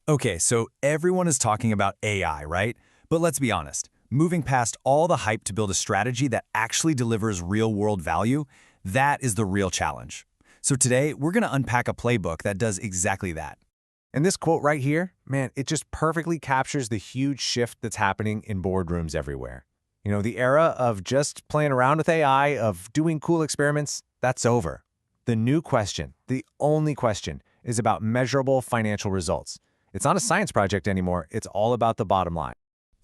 Okay, so everyone is talking about AI, right? But let's be honest, moving past all the hype to build a strategy that actually delivers real-world value, that is the real challenge. So today, we're going to unpack a playbook that does exactly that. And this quote right here, man, it just perfectly captures the huge shift that's happening in boardrooms everywhere. You know, the era of just playing around with AI, of doing cool experiments, that's over. The new question, the only question, is about measurable financial results. It's not a science project anymore. It's all about the bottom line.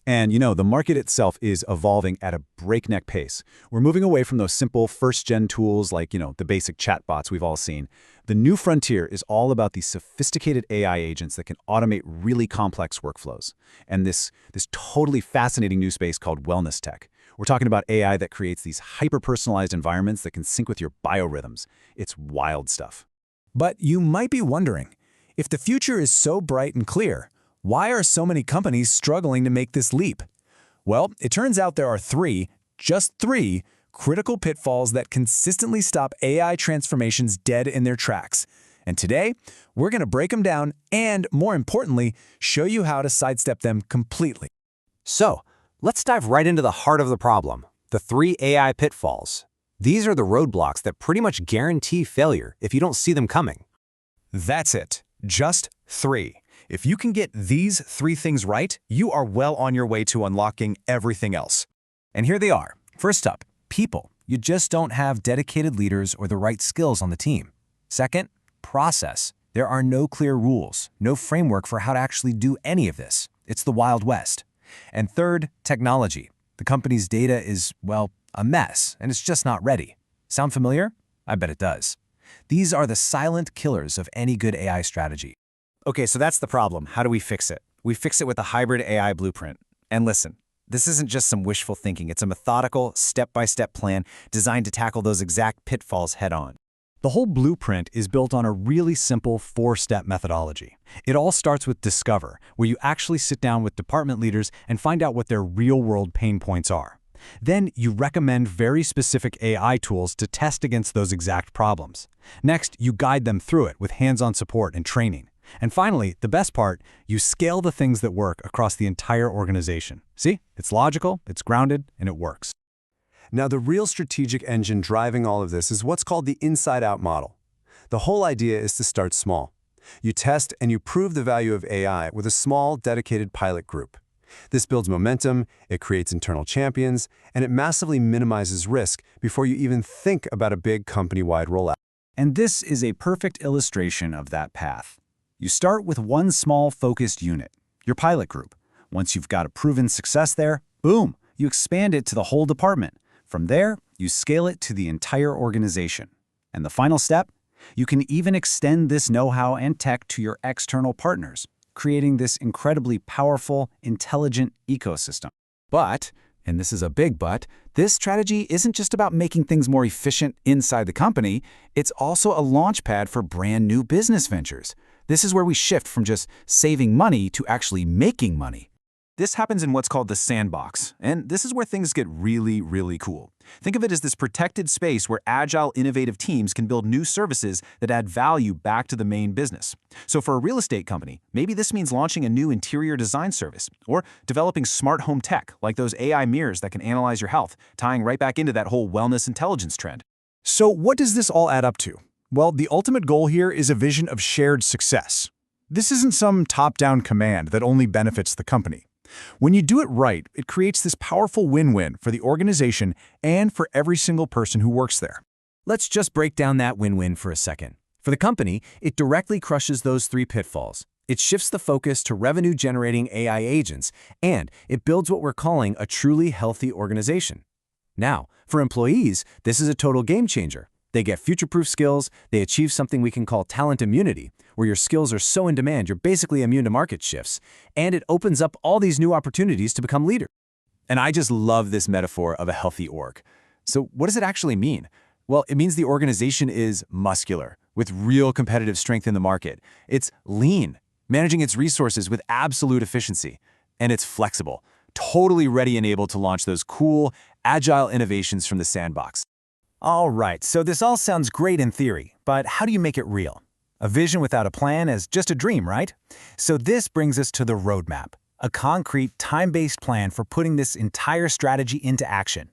And, the market itself is evolving at a breakneck pace. We're moving away from those simple first-gen tools like, the basic chatbots we've all seen. The new frontier is all about these sophisticated AI agents that can automate really complex workflows. And this totally fascinating new space called wellness tech. We're talking about AI that creates these hyper-personalized environments that can sync with your biorhythms. It's wild stuff. But you might be wondering, if the future is so bright and clear, why are so many companies struggling to make this leap? Well, it turns out there are just three, critical pitfalls that consistently stop AI transformations dead in their tracks. And today, we're going to break them down and, more importantly, show you how to sidestep them completely. So, let's dive right into the heart of the problem, the 3 AI pitfalls. These are the roadblocks that pretty much guarantee failure if you don't see them coming. That's it. Just 3. If you can get these 3 things right, you are well on your way to unlocking everything else. And here they are. First up, people. You just don't have dedicated leaders or the right skills on the team. Second, process. There are no clear rules, no framework for how to actually do any of this. It's the Wild West. And third, technology. The company's data is, well, a mess, and it's just not ready. Sound familiar? I bet it does. These are the silent killers of any good AI strategy. Okay, so that's the problem. How do we fix it? We fix it with a hybrid AI blueprint. And listen, this isn't just some wishful thinking. It's a methodical, step-by-step plan designed to tackle those exact pitfalls head-on. The whole blueprint is built on a really simple 4-step methodology. It all starts with Discover, where you actually sit down with department leaders and find out what their real-world pain points are. Then you recommend very specific AI tools to test against those exact problems. Next, you guide them through it with hands-on support and training. And finally, the best part, you scale the things that work across the entire organization. See? It's logical, it's grounded, and it works. Now, the real strategic engine driving all of this is what's called the inside-out model. The whole idea is to start small. You test and you prove the value of AI with a small, dedicated pilot group. This builds momentum, it creates internal champions, and it massively minimizes risk before you even think about a big company-wide rollout. And this is a perfect illustration of that path. You start with one small focused unit, your pilot group. Once you've got a proven success there, boom, you expand it to the whole department. From there, you scale it to the entire organization. And the final step? You can even extend this know-how and tech to your external partners, creating this incredibly powerful, intelligent ecosystem. But, and this is a big but, this strategy isn't just about making things more efficient inside the company, it's also a launchpad for brand new business ventures. This is where we shift from just saving money to actually making money. This happens in what's called the sandbox, and this is where things get really, really cool. Think of it as this protected space where agile, innovative teams can build new services that add value back to the main business. So for a real estate company, maybe this means launching a new interior design service, or developing smart home tech like those AI mirrors that can analyze your health, tying right back into that whole wellness intelligence trend. So what does this all add up to? Well, the ultimate goal here is a vision of shared success. This isn't some top-down command that only benefits the company. When you do it right, it creates this powerful win-win for the organization and for every single person who works there. Let's just break down that win-win for a second. For the company, it directly crushes those 3 pitfalls. It shifts the focus to revenue-generating AI agents, and it builds what we're calling a truly healthy organization. Now, for employees, this is a total game changer. They get future-proof skills, they achieve something we can call talent immunity, where your skills are so in demand you're basically immune to market shifts, and it opens up all these new opportunities to become leaders. And I just love this metaphor of a healthy org. So what does it actually mean? Well, it means the organization is muscular, with real competitive strength in the market. It's lean, managing its resources with absolute efficiency. And it's flexible, totally ready and able to launch those cool, agile innovations from the sandbox. All right, so this all sounds great in theory, but how do you make it real? A vision without a plan is just a dream, right? So this brings us to the roadmap, a concrete, time-based plan for putting this entire strategy into action.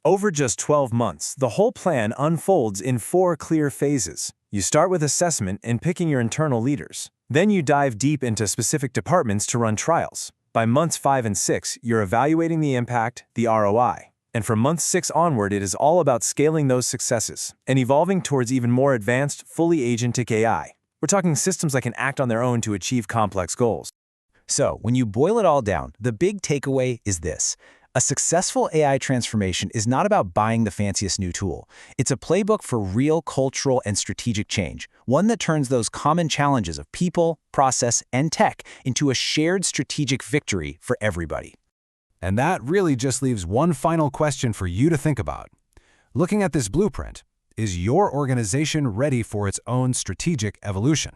Over just 12 months, the whole plan unfolds in 4 clear phases. You start with assessment and picking your internal leaders. Then you dive deep into specific departments to run trials. By months 5 and 6, you're evaluating the impact, the ROI. And from month 6 onward, it is all about scaling those successes and evolving towards even more advanced, fully agentic AI. We're talking systems that can act on their own to achieve complex goals. So, when you boil it all down, the big takeaway is this. A successful AI transformation is not about buying the fanciest new tool. It's a playbook for real cultural and strategic change, one that turns those common challenges of people, process, and tech into a shared strategic victory for everybody. And that really just leaves one final question for you to think about. Looking at this blueprint, is your organization ready for its own strategic evolution?